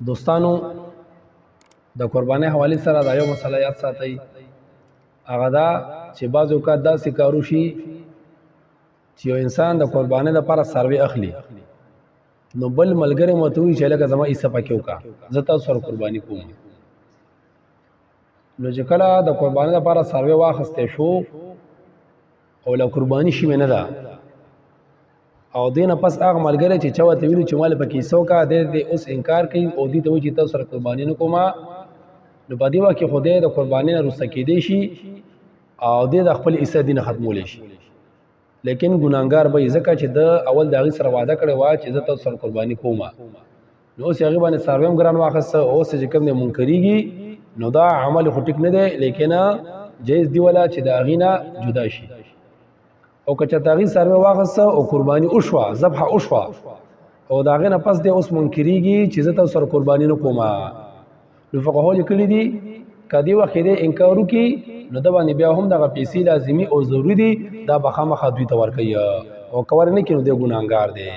دوستانو د قربانۍ حواله سره دا یو مسله یاد ساتئ هغه دا چې بعض اوقات داسې کارو شي چې یو انسان د قربانۍ لپاره څاروي اخلي نو بل ملګری مو ته وایي چې لکه زما حصه پکې وکړه زه تاسو سره قرباني کوم نو چې کله د قربانۍ لپاره څاروي واخیستی شو او له قرباني شوې نه ده او دینه پس هغه ملګری چې چا ورته ویلي چې مال پکې حصه وکړه دی اوس انکار کوي او دې ته وایي چې تاسو سره قرباني نه کومه نو په دې وخت کې خدای د قربانۍ نه رسته کېدی شي او دې د خپل حصه دینه ختمولی شي لیکن ګناهګار به ځکه چې د اول د هغې سره وعده کړې وه چې زه تاسو سره قرباني کومه نو اوس هغې باندې څاروی هم ګران واخیسته اوس چې کوم دی منکرېږي نو دا عمل خو ټیک نه دی لیکن جایز دی ولا چې د هغې نه جدا شي او که چېرته هغې څاروی واخیسته او قرباني وشوه ذبحه وشوه او د هغې نه پس دی اوس منکرېږي چې زه تاسو سره قرباني نه کومه نو فقهاو لیکلي دي که دې وخت کې دی انکار وکړي نو د باندې بیا هم دغه پیسې لازمي او ضروري دي دا به خامخا دوی ته ورکوي او که ورنه کړي نو دی ګناهګار دی